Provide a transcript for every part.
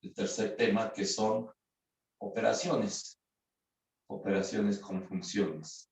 el tercer tema, que son operaciones con funciones.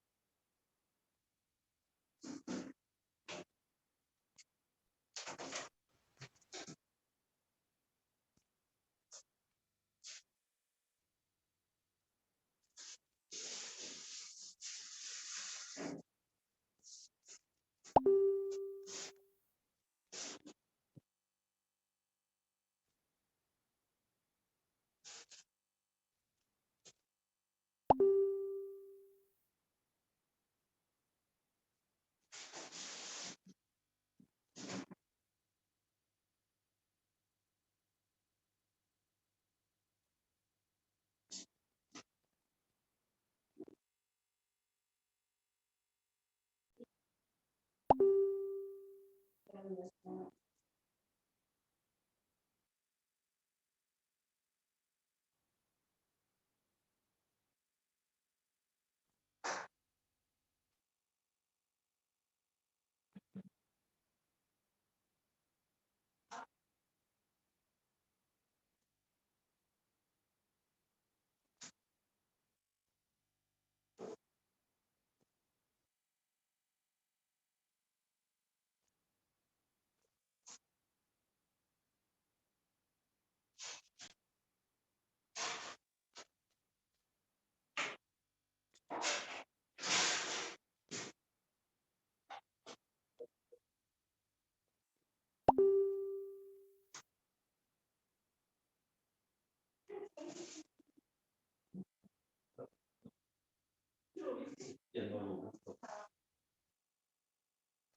Ya no lo gusto.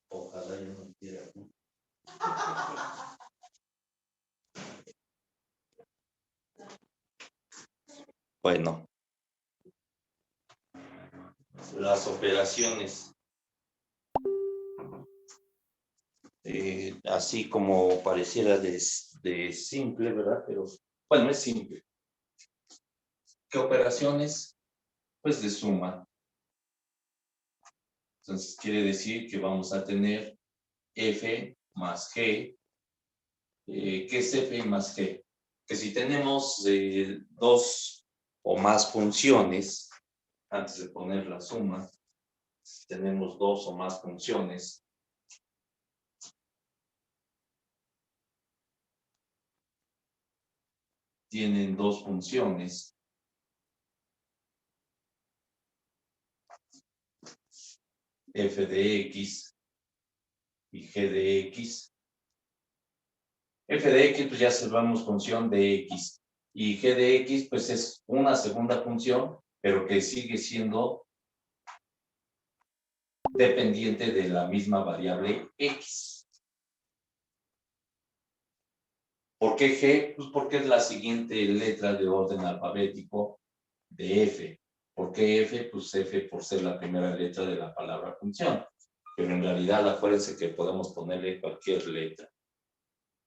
Ojalá yo no quiera. Bueno, las operaciones, así como pareciera de simple, ¿verdad? Pero bueno, es simple. ¿Qué operaciones? Pues de suma. Entonces quiere decir que vamos a tener f más g. ¿Qué es f más g? Que si tenemos dos o más funciones, antes de poner la suma, si tenemos dos o más funciones, tienen dos funciones, f de x y g de x. F de x pues ya observamos función de x y g de x pues es una segunda función, pero que sigue siendo dependiente de la misma variable x. ¿Por qué g? Pues porque es la siguiente letra de orden alfabético de f. ¿Por qué f? Pues f por ser la primera letra de la palabra función. Pero en realidad acuérdense que podemos ponerle cualquier letra.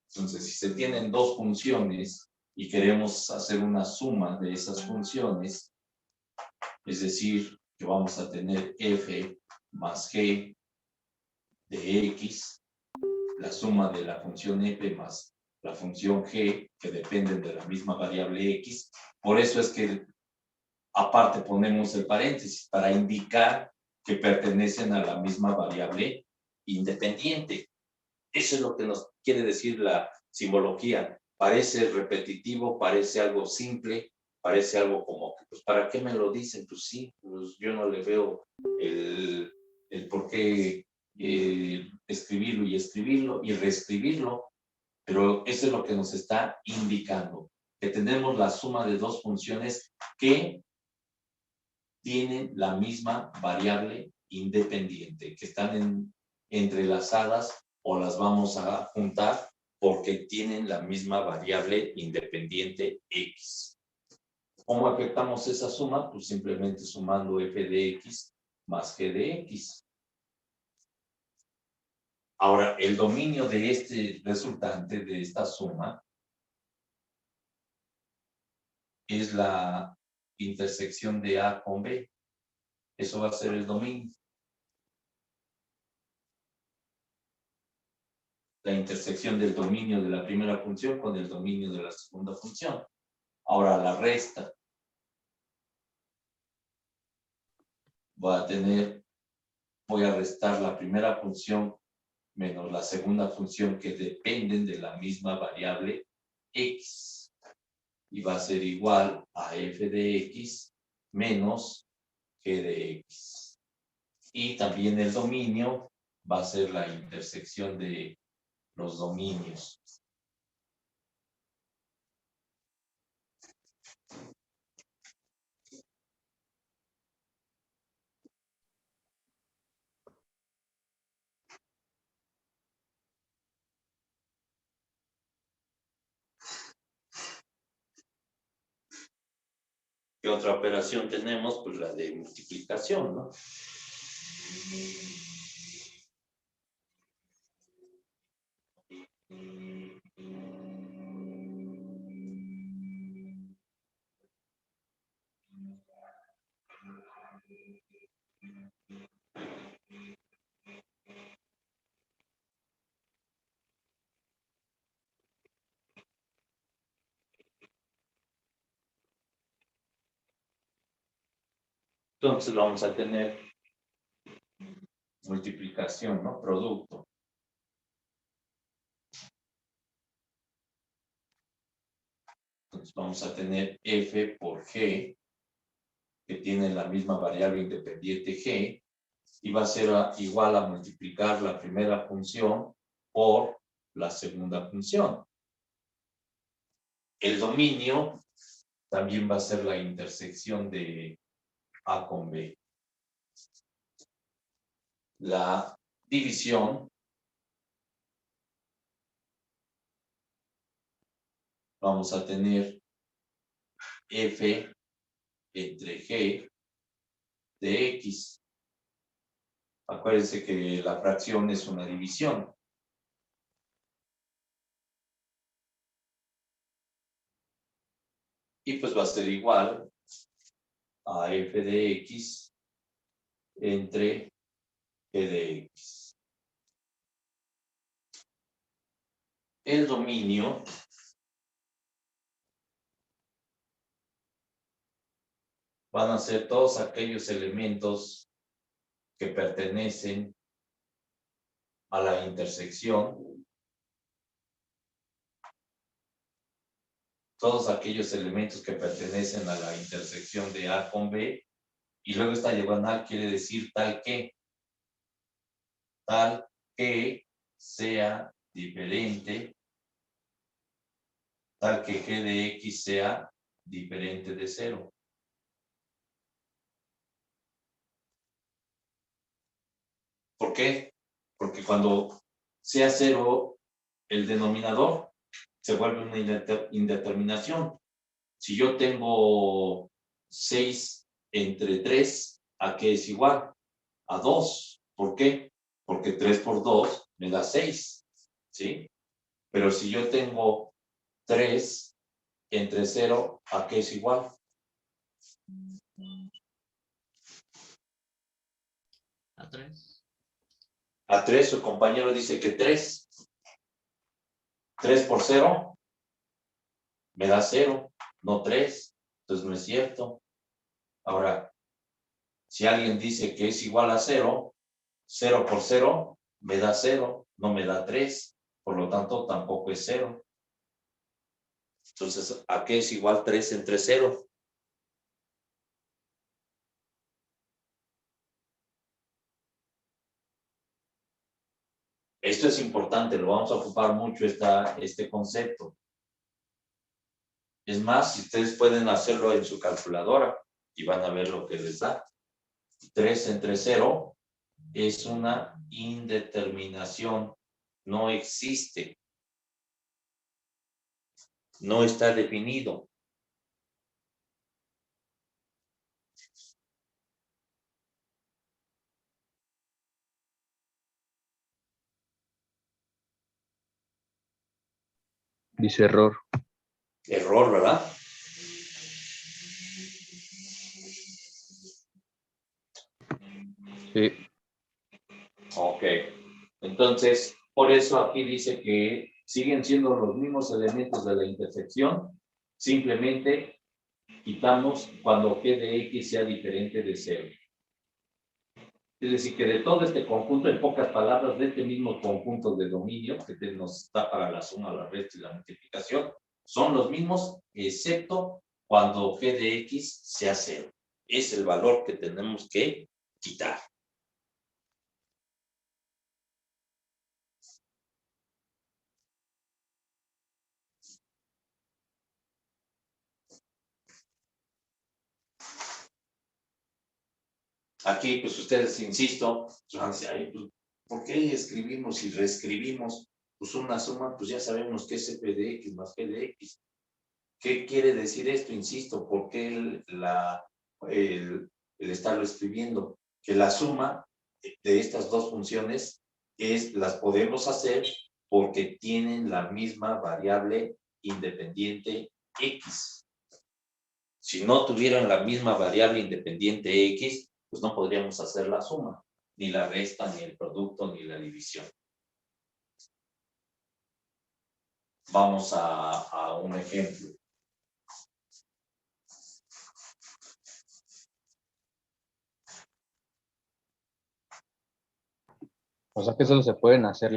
Entonces, si se tienen dos funciones y queremos hacer una suma de esas funciones, es decir, que vamos a tener f más g de x, la suma de la función f más la función g, que dependen de la misma variable x. Por eso es que aparte ponemos el paréntesis, para indicar que pertenecen a la misma variable independiente. Eso es lo que nos quiere decir la simbología. Parece repetitivo, parece algo simple, parece algo como, pues, ¿para qué me lo dicen? Pues sí, pues yo no le veo el por qué escribirlo y reescribirlo, pero eso es lo que nos está indicando, que tenemos la suma de dos funciones que tienen la misma variable independiente, que están entrelazadas o las vamos a juntar porque tienen la misma variable independiente x. ¿Cómo afectamos esa suma? Pues simplemente sumando f de x más g de x. Ahora, el dominio de este resultante, de esta suma, es la intersección de A con B. Eso va a ser el dominio. la intersección del dominio de la primera función con el dominio de la segunda función. Ahora la resta. Voy a restar la primera función menos la segunda función que dependen de la misma variable x. Y va a ser igual a f de x menos g de x. Y también el dominio va a ser la intersección de los dominios. ¿Qué otra operación tenemos? Pues la de multiplicación, ¿no? Entonces vamos a tener multiplicación, ¿no? Producto. Entonces vamos a tener f por g, que tiene la misma variable independiente g, y va a ser igual a multiplicar la primera función por la segunda función. El dominio también va a ser la intersección de a con b. La división vamos a tener f entre g de x. Acuérdense que la fracción es una división. Y pues va a ser igual a f de x entre g de x. El dominio van a ser todos aquellos elementos que pertenecen a la intersección, todos aquellos elementos que pertenecen a la intersección de A con B, y luego esta diagonal quiere decir tal que sea diferente, tal que g de x sea diferente de 0. ¿Por qué? Porque cuando sea 0 el denominador, se vuelve una indeterminación. Si yo tengo 6 entre 3, ¿a qué es igual? A 2. ¿Por qué? Porque 3 por 2 me da 6. ¿Sí? Pero si yo tengo 3 entre 0, ¿a qué es igual? A 3. A 3, su compañero dice que 3. 3 por 0 me da 0, no 3. Entonces no es cierto. Ahora, si alguien dice que es igual a 0, 0 por 0 me da 0, no me da 3. Por lo tanto, tampoco es 0. Entonces, ¿a qué es igual 3 entre 0? Esto es importante, lo vamos a ocupar mucho este concepto. Es más, si ustedes pueden hacerlo en su calculadora y van a ver lo que les da. 3 entre 0 es una indeterminación, no existe, no está definido. Dice error. Error, ¿verdad? Sí. Ok. Entonces, Por eso aquí dice que siguen siendo los mismos elementos de la intersección, simplemente quitamos cuando g de x sea diferente de 0. Es decir, que de todo este conjunto, en pocas palabras, de este mismo conjunto de dominio que nos da para la suma, la resta y la multiplicación, son los mismos, excepto cuando g de x sea 0. Es el valor que tenemos que quitar. Aquí, pues ustedes, insisto, van a decir, ay, pues, ¿por qué escribimos y reescribimos? Pues una suma, pues ya sabemos que es f de x más g de x. ¿Qué quiere decir esto? Insisto, ¿por qué el estarlo escribiendo? Que la suma de estas dos funciones las podemos hacer porque tienen la misma variable independiente x. Si no tuvieran la misma variable independiente x, pues no podríamos hacer la suma, ni la resta, ni el producto, ni la división. Vamos a un ejemplo. O sea que solo se pueden hacer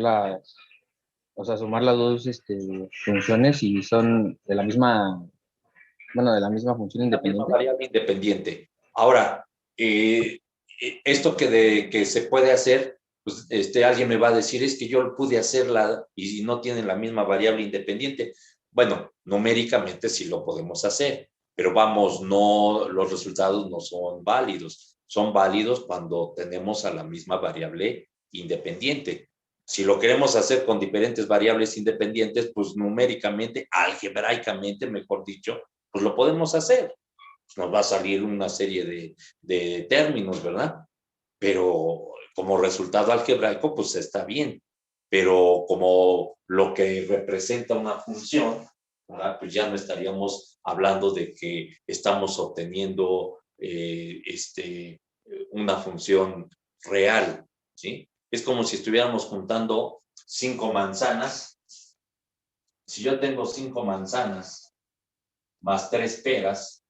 o sea, sumar las dos funciones y son de la misma, bueno, de la misma función La misma independiente. variable independiente. Ahora, esto que se puede hacer, pues alguien me va a decir, es que yo pude hacerla y no tienen la misma variable independiente. Bueno, numéricamente sí lo podemos hacer, pero vamos, no, los resultados no son válidos. Son válidos cuando tenemos a la misma variable independiente. Si lo queremos hacer con diferentes variables independientes, pues numéricamente, algebraicamente, mejor dicho, pues lo podemos hacer. Nos va a salir una serie de términos, ¿verdad? Pero como resultado algebraico, pues está bien. Pero como lo que representa una función, ¿verdad? Pues ya no estaríamos hablando de que estamos obteniendo una función real, ¿sí? Es como si estuviéramos juntando 5 manzanas. Si yo tengo 5 manzanas más 3 peras,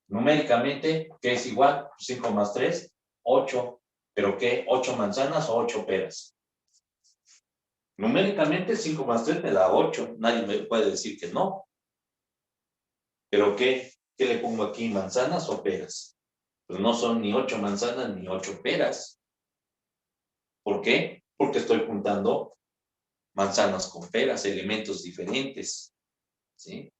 numéricamente, ¿qué es igual? 5 más 3, 8. ¿Pero qué? ¿8 manzanas o 8 peras? Numéricamente, 5 más 3 me da 8. Nadie me puede decir que no. ¿Pero qué? ¿Qué le pongo aquí? ¿Manzanas o peras? Pues no son ni 8 manzanas ni 8 peras. ¿Por qué? Porque estoy juntando manzanas con peras, elementos diferentes. ¿Sí?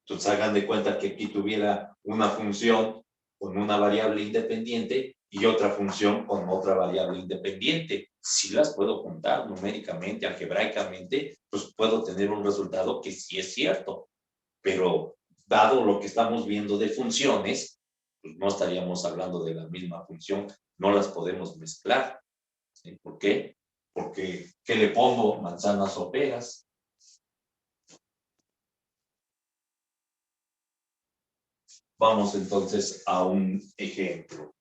Entonces hagan de cuenta que aquí tuviera una función con una variable independiente y otra función con otra variable independiente. Si las puedo juntar numéricamente, algebraicamente, pues puedo tener un resultado que sí es cierto. Pero dado lo que estamos viendo de funciones, pues no estaríamos hablando de la misma función, no las podemos mezclar. ¿Sí? ¿Por qué? Porque, ¿qué le pongo? Manzanas o peras. Vamos entonces a un ejemplo.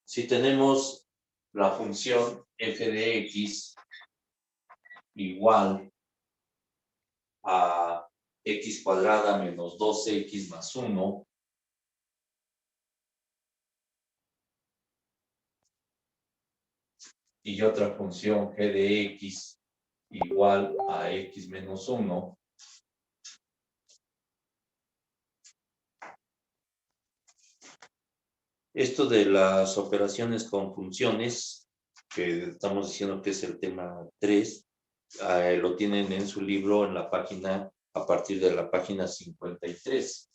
Si tenemos la función f de x igual a x cuadrada menos 2x más 1, y otra función g de x igual a x menos 1, esto de las operaciones con funciones, que estamos diciendo que es el tema 3, lo tienen en su libro en la página, a partir de la página 53.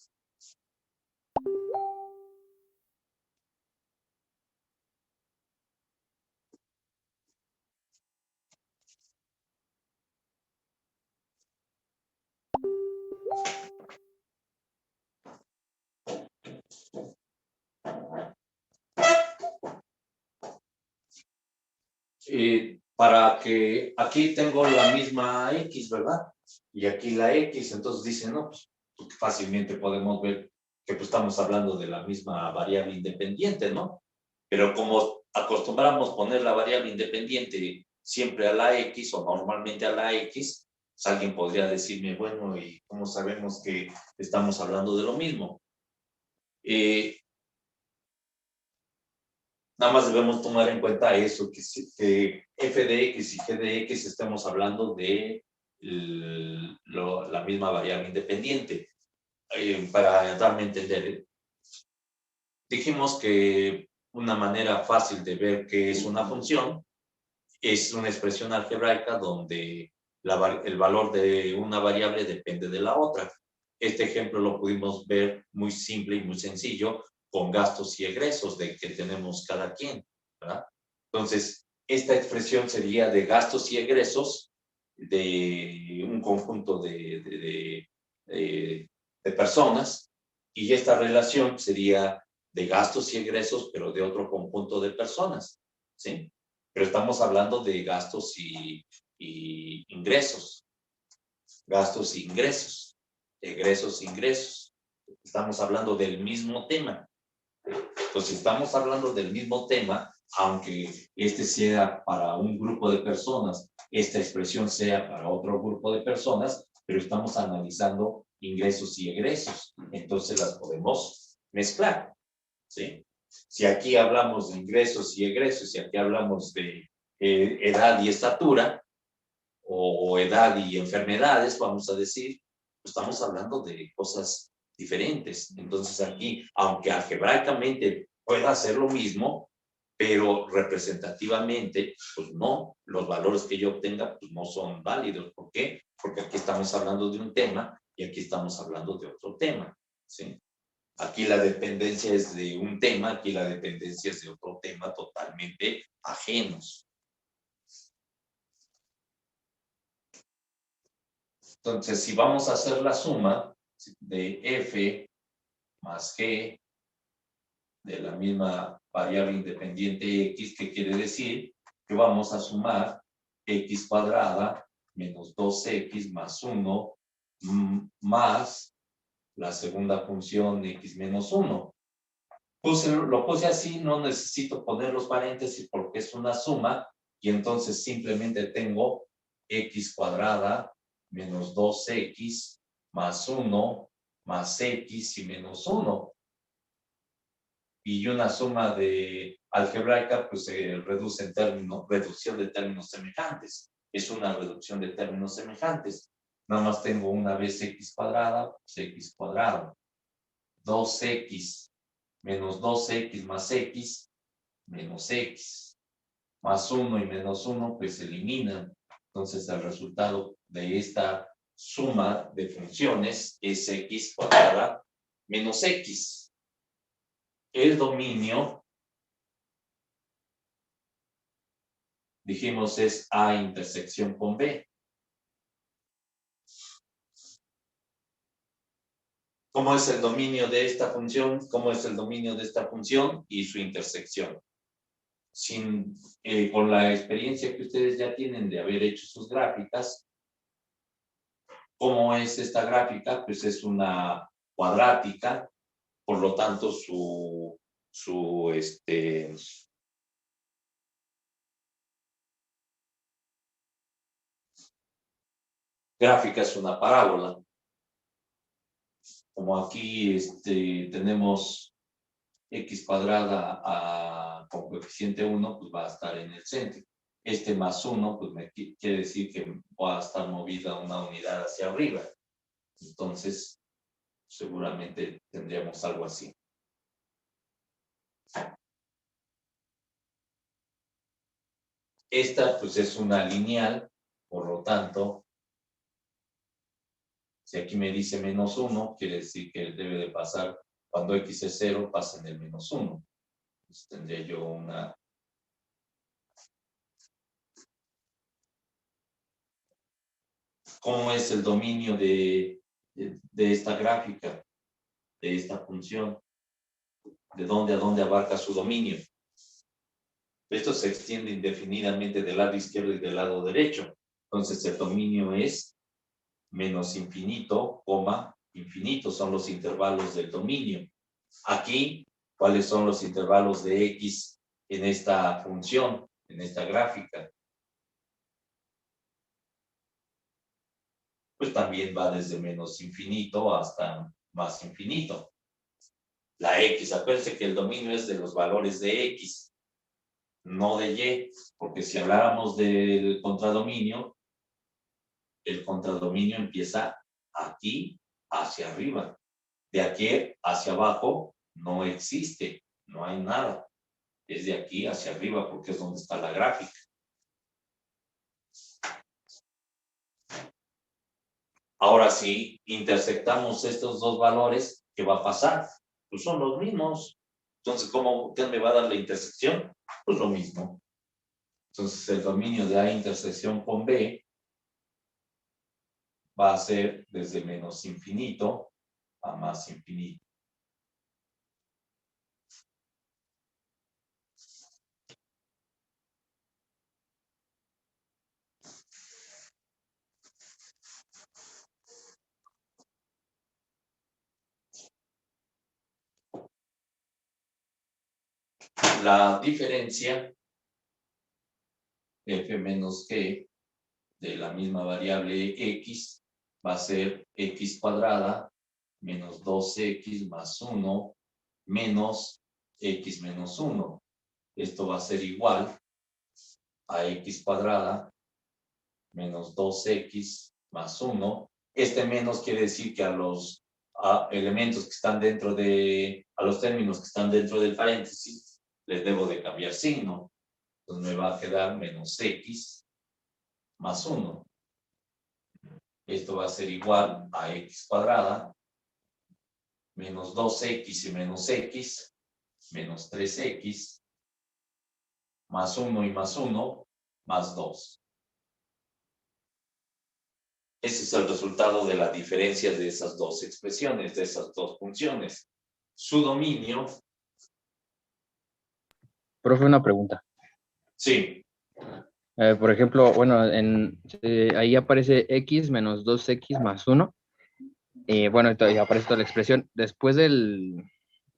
para que aquí tengo la misma X, ¿verdad? Y aquí la X, entonces dicen, no, pues fácilmente podemos ver que pues, estamos hablando de la misma variable independiente, ¿no? Pero como acostumbramos poner la variable independiente siempre a la X o normalmente a la X, pues alguien podría decirme, bueno, ¿y cómo sabemos que estamos hablando de lo mismo? Nada más debemos tomar en cuenta eso, que f de x y g de x estemos hablando de la misma variable independiente. Para darme a entender, dijimos que una manera fácil de ver qué es una función es una expresión algebraica donde el valor de una variable depende de la otra. Este ejemplo lo pudimos ver muy simple y muy sencillo con gastos y egresos de que tenemos cada quien, ¿verdad? Entonces, esta expresión sería de gastos y egresos de un conjunto de personas y esta relación sería de gastos y egresos, pero de otro conjunto de personas, ¿sí? Pero estamos hablando de gastos y ingresos. Gastos e ingresos. Egresos e ingresos. Estamos hablando del mismo tema. Entonces, estamos hablando del mismo tema, aunque este sea para un grupo de personas, esta expresión sea para otro grupo de personas, pero estamos analizando ingresos y egresos. Entonces, las podemos mezclar, ¿sí? Si aquí hablamos de ingresos y egresos, y aquí hablamos de edad y estatura, o edad y enfermedades, vamos a decir, pues estamos hablando de cosas diferentes. Entonces aquí, aunque algebraicamente pueda ser lo mismo, pero representativamente, pues no, los valores que yo obtenga pues no son válidos. ¿Por qué? Porque aquí estamos hablando de un tema y aquí estamos hablando de otro tema, ¿sí? Aquí la dependencia es de un tema, aquí la dependencia es de otro tema totalmente ajenos. Entonces, si vamos a hacer la suma de f más g de la misma variable independiente x, ¿qué quiere decir? Que vamos a sumar x cuadrada menos 2x más 1 más la segunda función x menos 1. Lo puse así, no necesito poner los paréntesis porque es una suma y entonces simplemente tengo x cuadrada menos 2x más 1 más x y menos 1. Y una suma de algebraica pues se reduce en términos, reducción de términos semejantes. Es una reducción de términos semejantes. Nada más tengo una vez x cuadrada, pues x cuadrado. 2x menos 2x más x menos x. Más 1 y menos 1 pues se eliminan. Entonces el resultado de esta suma de funciones es x cuadrada menos x. El dominio, dijimos, es A intersección con B. ¿Cómo es el dominio de esta función? ¿Cómo es el dominio de esta función y su intersección? Con la experiencia que ustedes ya tienen de haber hecho sus gráficas, ¿cómo es esta gráfica? Pues es una cuadrática, por lo tanto su gráfica es una parábola. Como aquí tenemos x cuadrada con coeficiente 1, pues va a estar en el centro. Más 1, pues quiere decir que va a estar movida una unidad hacia arriba. Entonces, seguramente tendríamos algo así. Esta, pues, es una lineal, por lo tanto, si aquí me dice menos 1, quiere decir que debe de pasar, cuando x es 0, pasa en el menos 1. Entonces, tendría yo una... ¿Cómo es el dominio de esta gráfica, de esta función? ¿De dónde a dónde abarca su dominio? Esto se extiende indefinidamente del lado izquierdo y del lado derecho. Entonces el dominio es menos infinito, coma, infinito. Son los intervalos del dominio. Aquí, ¿cuáles son los intervalos de X en esta función, en esta gráfica? Pues también va desde menos infinito hasta más infinito. La X, acuérdense que el dominio es de los valores de X, no de Y, porque si habláramos del contradominio, el contradominio empieza aquí hacia arriba. De aquí hacia abajo no existe, no hay nada. Es de aquí hacia arriba porque es donde está la gráfica. Ahora, si intersectamos estos dos valores, ¿qué va a pasar? Pues son los mismos. Entonces, ¿qué me va a dar la intersección? Pues lo mismo. Entonces, el dominio de A intersección con B va a ser desde menos infinito a más infinito. La diferencia f menos g de la misma variable x va a ser x cuadrada menos 2x más 1 menos x menos 1. Esto va a ser igual a x cuadrada menos 2x más 1. Este menos quiere decir que a los elementos que están dentro a los términos que están dentro del paréntesis, les debo de cambiar signo. Entonces me va a quedar menos x más 1. Esto va a ser igual a x cuadrada menos 2x y menos x menos 3x más 1 y más 1 más 2. Ese es el resultado de la diferencia de esas dos expresiones, de esas dos funciones. Su dominio. Profe, una pregunta. Sí. Por ejemplo, bueno, ahí aparece x menos 2x más 1. Bueno, y aparece toda la expresión. Después del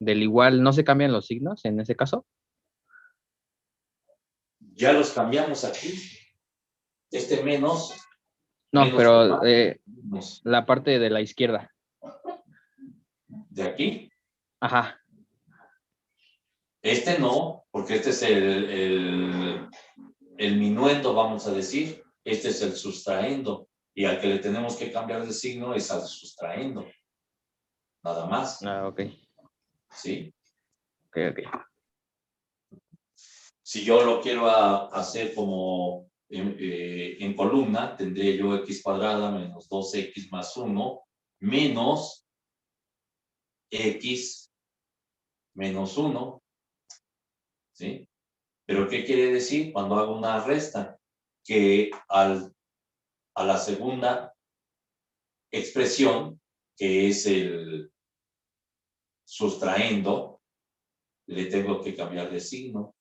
igual, ¿no se cambian los signos en ese caso? Ya los cambiamos aquí. Este menos. No, menos pero menos. la parte de la izquierda. ¿De aquí? Ajá. Este no, porque este es el minuendo, vamos a decir. Este es el sustraendo. Y al que le tenemos que cambiar de signo es al sustraendo. Nada más. Ah, ok. ¿Sí? Ok, ok. Si yo lo quiero hacer como en columna, tendría yo x cuadrada menos 2x más 1 menos x menos 1. ¿Sí? ¿Pero qué quiere decir cuando hago una resta? Que a la segunda expresión, que es el sustraendo, le tengo que cambiar de signo.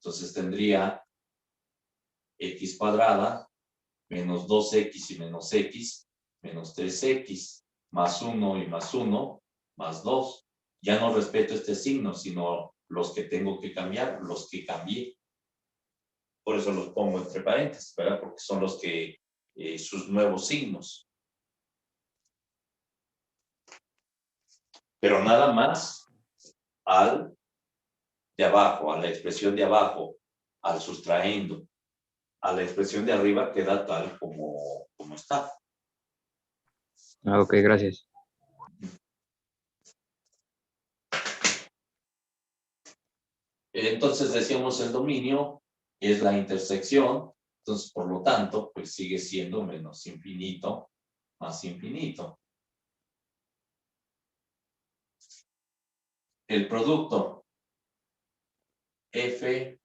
Entonces tendría x cuadrada menos 2x y menos x menos 3x más 1 y más 1 más 2. Ya no respeto este signo, sino los que tengo que cambiar, los que cambié. Por eso los pongo entre paréntesis, ¿verdad? Porque son los que, sus nuevos signos. Pero nada más al de abajo, a la expresión de abajo, al sustraendo. A la expresión de arriba queda tal como está. Ah, ok, gracias. Entonces decíamos el dominio es la intersección, entonces por lo tanto, pues sigue siendo menos infinito más infinito. El producto f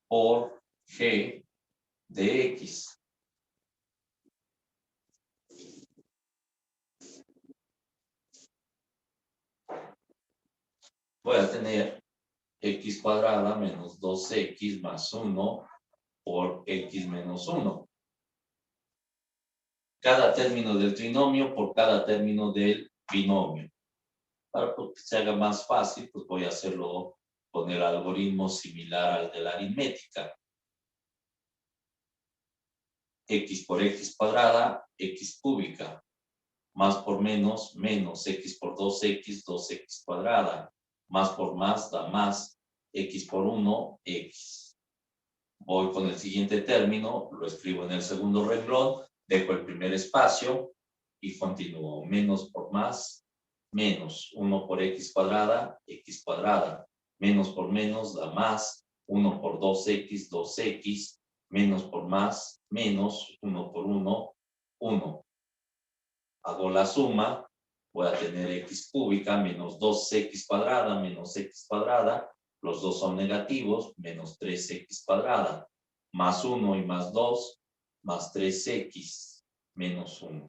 por g de x. voy a tener x cuadrada menos 2x más 1 por x menos 1. Cada término del trinomio por cada término del binomio. Para que se haga más fácil, pues voy a hacerlo con el algoritmo similar al de la aritmética. X por x cuadrada, x cúbica. Más por menos, menos x por 2x, 2x cuadrada. Más por más da más, x por 1, x. Voy con el siguiente término, lo escribo en el segundo renglón, dejo el primer espacio y continúo. Menos por más, menos 1 por x cuadrada, x cuadrada. Menos por menos da más, 1 por 2x, 2x. Menos por más, menos 1 por 1, 1. Hago la suma, voy a tener x cúbica menos 2x cuadrada menos x cuadrada. Los dos son negativos, menos 3x cuadrada. Más 1 y más 2, más 3x menos 1.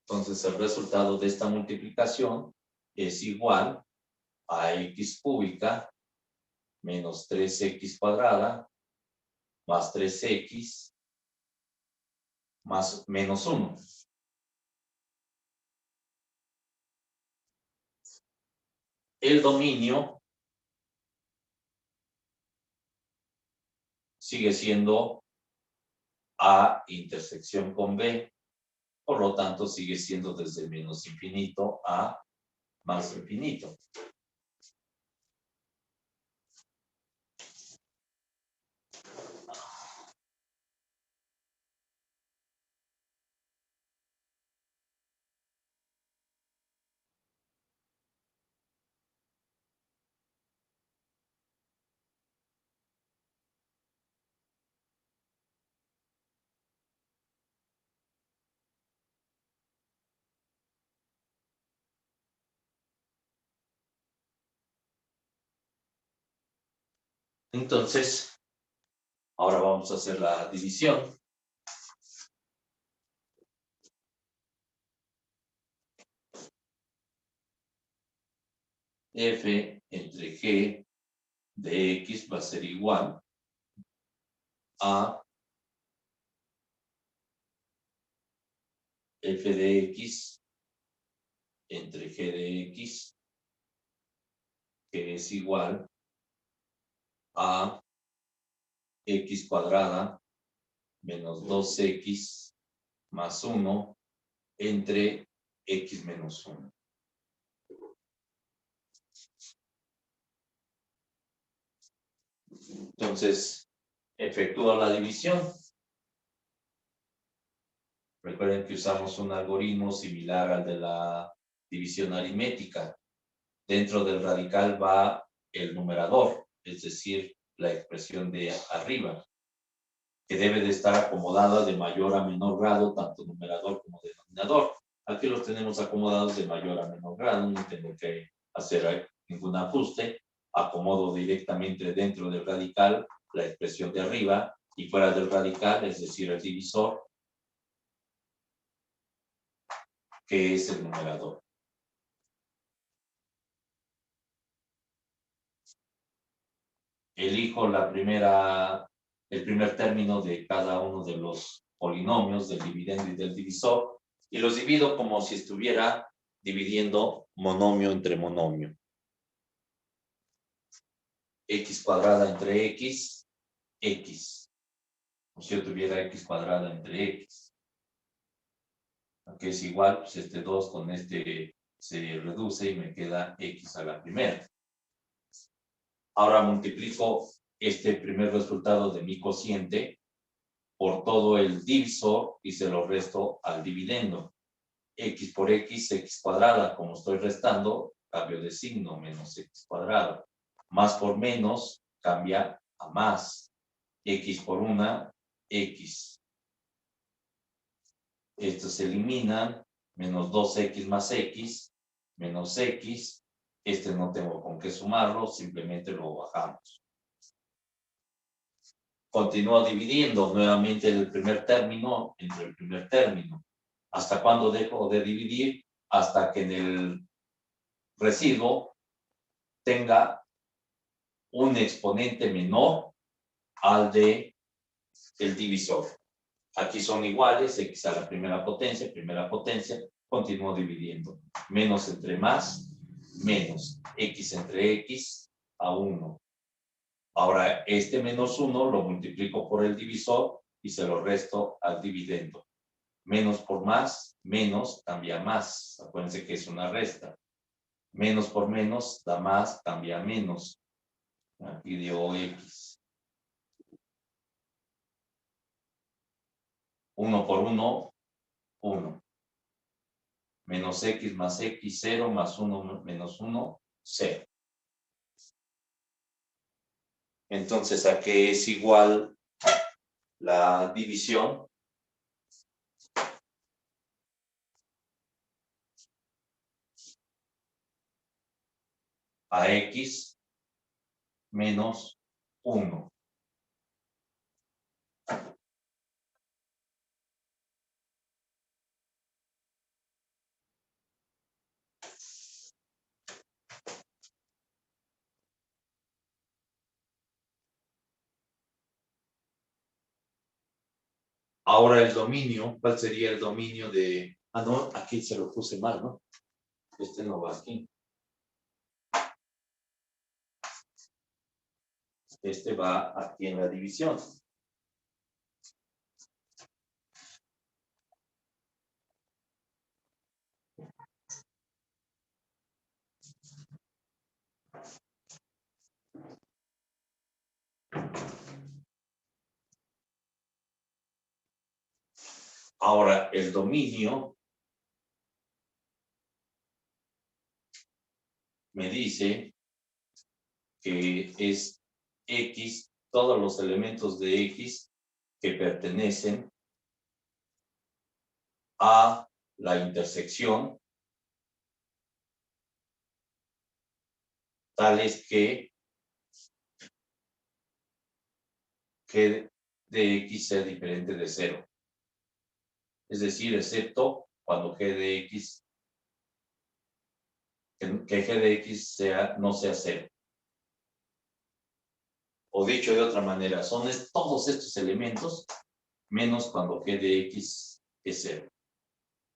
Entonces el resultado de esta multiplicación es igual a x cúbica menos 3x cuadrada más 3x más menos 1. El dominio sigue siendo A intersección con B, por lo tanto sigue siendo desde menos infinito a más infinito. Entonces, ahora vamos a hacer la división. F entre G de X va a ser igual a F de X entre G de X, que es igual a X cuadrada menos 2X más 1 entre X menos 1. Entonces, efectúo la división. Recuerden que usamos un algoritmo similar al de la división aritmética. Dentro del radical va el numerador, es decir, la expresión de arriba, que debe de estar acomodada de mayor a menor grado, tanto numerador como denominador. Aquí los tenemos acomodados de mayor a menor grado, no tengo que hacer ningún ajuste. Acomodo directamente dentro del radical la expresión de arriba y fuera del radical, es decir, el divisor, que es el numerador. Elijo el primer término de cada uno de los polinomios, del dividendo y del divisor, y los divido como si estuviera dividiendo monomio entre monomio. X cuadrada entre X, X. Como si yo tuviera X cuadrada entre X. Aunque es igual, pues este 2 con este se reduce y me queda X a la primera. Ahora multiplico este primer resultado de mi cociente por todo el divisor y se lo resto al dividendo. X por X, X cuadrada. Como estoy restando, cambio de signo, menos X cuadrada. Más por menos cambia a más. X por una, X. Estos se eliminan. Menos 2X más X, menos X. Este no tengo con qué sumarlo, simplemente lo bajamos. Continúo dividiendo nuevamente el primer término entre el primer término. ¿Hasta cuándo dejo de dividir? Hasta que en el residuo tenga un exponente menor al de el divisor. Aquí son iguales, x a la primera potencia, continúo dividiendo. Menos entre más, menos x entre x a 1. Ahora, este menos 1 lo multiplico por el divisor y se lo resto al dividendo. Menos por más, menos cambia más. Acuérdense que es una resta. Menos por menos da más, cambia menos. Aquí dio x. 1 por 1, 1. Menos x más x, 0, más 1 menos 1, 0. Entonces, ¿a qué es igual la división? A x menos 1. Ahora el dominio, ¿cuál sería el dominio de...? Ah, no, aquí se lo puse mal, ¿no? Este no va aquí. Este va aquí en la división. Ahora el dominio me dice que es x, todos los elementos de x que pertenecen a la intersección, tales que g de x sea diferente de 0. Es decir, excepto cuando g de x, que g de x no sea 0. O dicho de otra manera, son todos estos elementos menos cuando g de x es 0.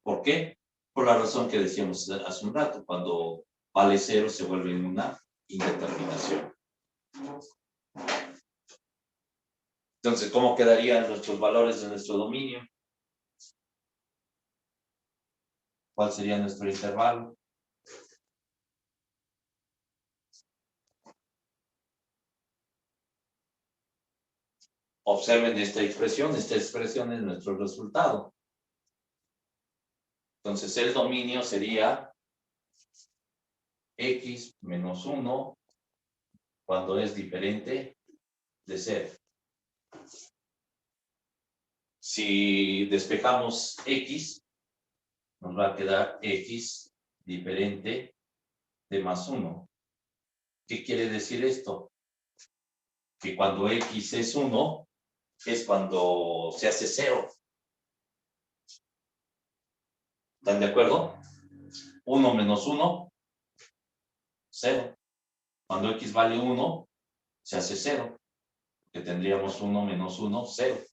¿Por qué? Por la razón que decíamos hace un rato, cuando vale 0 se vuelve una indeterminación. Entonces, ¿cómo quedarían nuestros valores de nuestro dominio? ¿Cuál sería nuestro intervalo? Observen esta expresión es nuestro resultado. Entonces, el dominio sería x menos 1 cuando es diferente de 0. Si despejamos x, nos va a quedar x diferente de más 1. ¿Qué quiere decir esto? Que cuando x es 1, es cuando se hace 0. ¿Están de acuerdo? 1 menos 1, 0. Cuando x vale 1, se hace 0. Que tendríamos 1 menos 1, 0.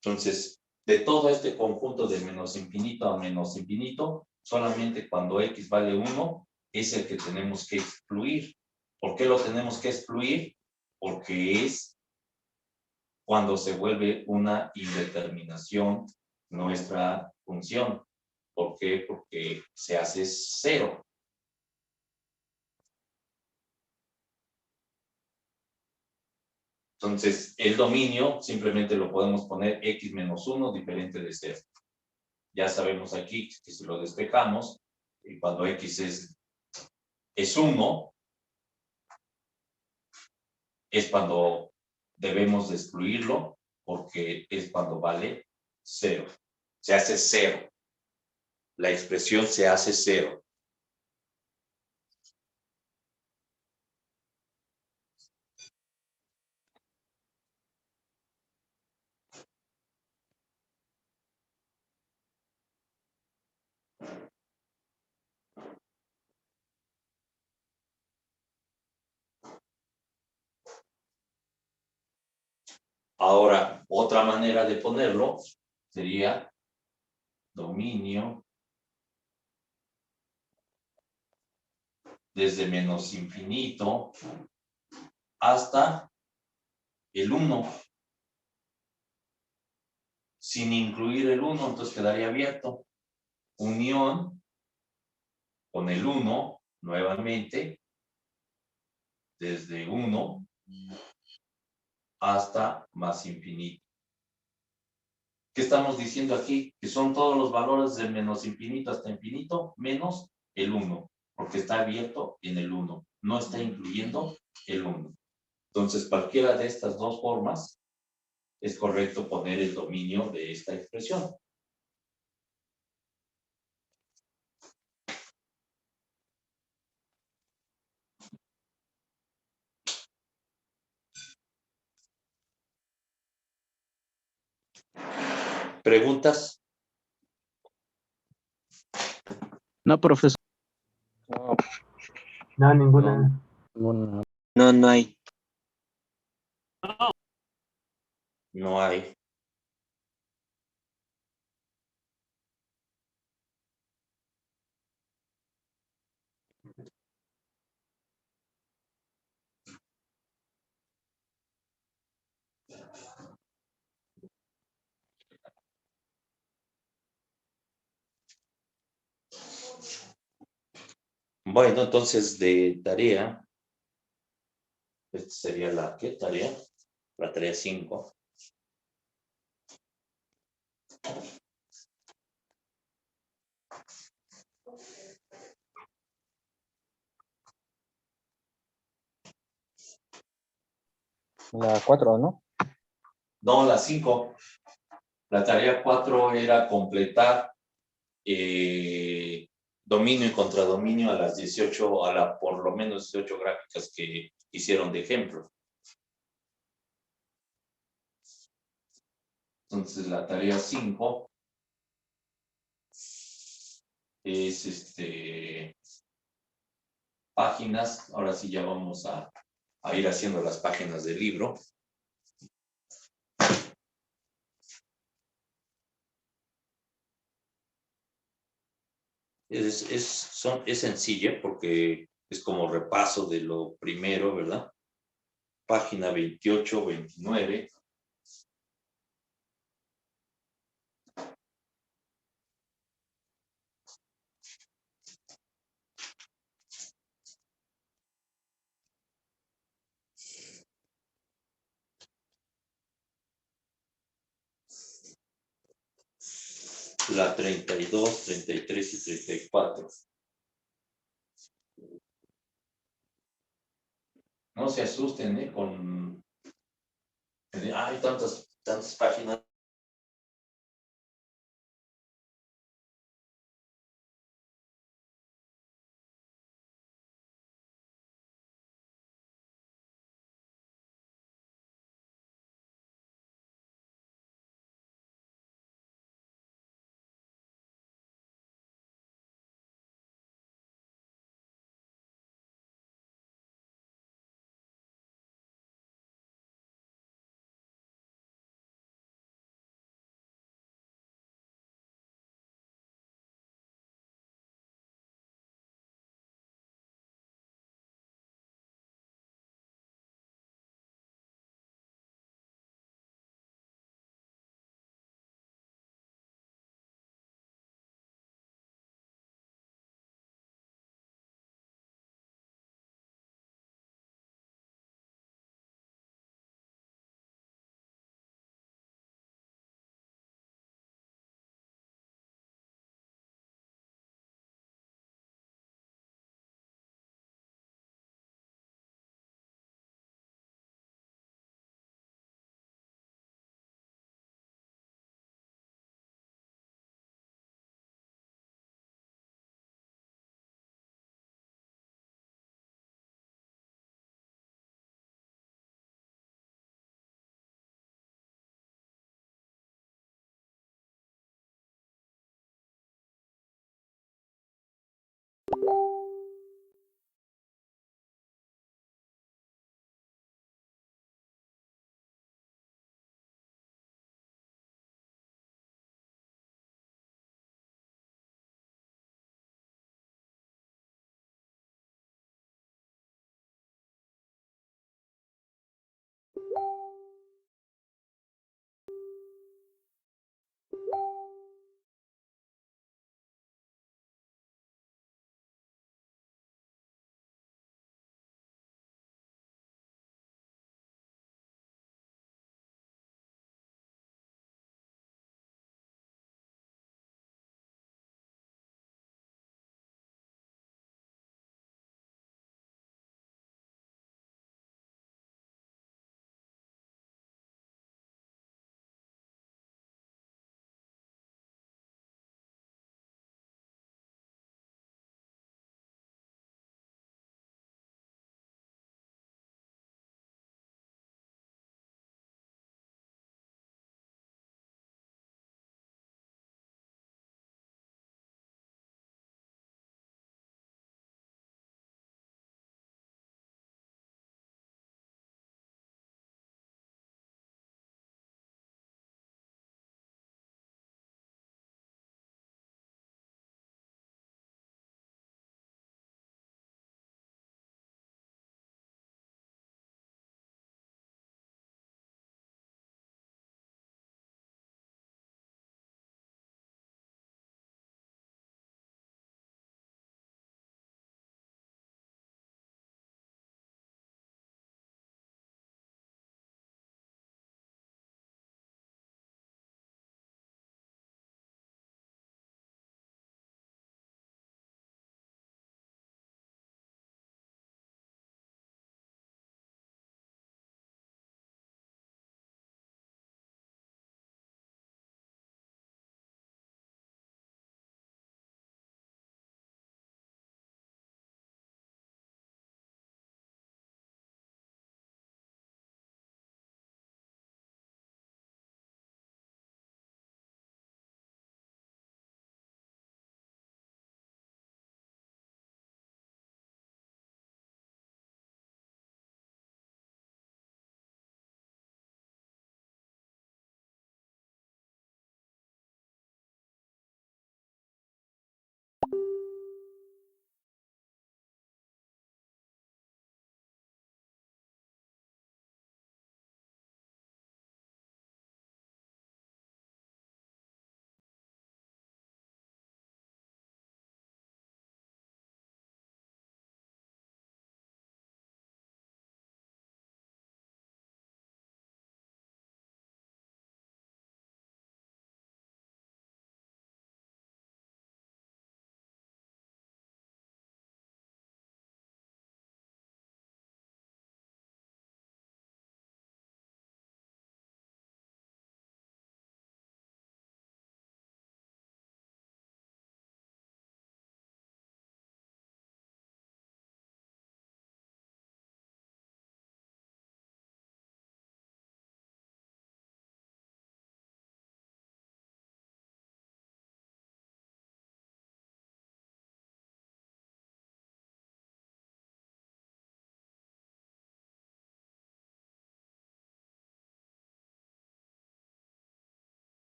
Entonces, de todo este conjunto de menos infinito a menos infinito, solamente cuando x vale 1 es el que tenemos que excluir. ¿Por qué lo tenemos que excluir? Porque es cuando se vuelve una indeterminación nuestra función. ¿Por qué? Porque se hace 0. Entonces, el dominio simplemente lo podemos poner x menos 1 diferente de 0. Ya sabemos aquí que si lo despejamos, y cuando x es 1, es cuando debemos de excluirlo, porque es cuando vale 0. Se hace 0. La expresión se hace 0. Ahora, otra manera de ponerlo sería dominio desde menos infinito hasta el 1, sin incluir el 1, entonces quedaría abierto. Unión con el 1, nuevamente, desde 1 hasta más infinito. ¿Qué estamos diciendo aquí? Que son todos los valores de menos infinito hasta infinito, menos el 1, porque está abierto en el 1, no está incluyendo el 1. Entonces, cualquiera de estas dos formas es correcto poner el dominio de esta expresión. ¿Preguntas? No, profesor. No, No, ninguna. no. No, no hay. No hay. Bueno, entonces de tarea, esta sería la ¿qué tarea? La tarea 5. La 4, ¿no? No, la 5. La tarea 4 era completar dominio y contradominio a las 18, por lo menos 18 gráficas que hicieron de ejemplo. Entonces la tarea 5 es páginas. Ahora sí ya vamos a ir haciendo las páginas del libro. Es sencilla porque es como repaso de lo primero, ¿verdad? Página 28, 29. La 32, 33 y 34. No se asusten, con... Hay tantas páginas.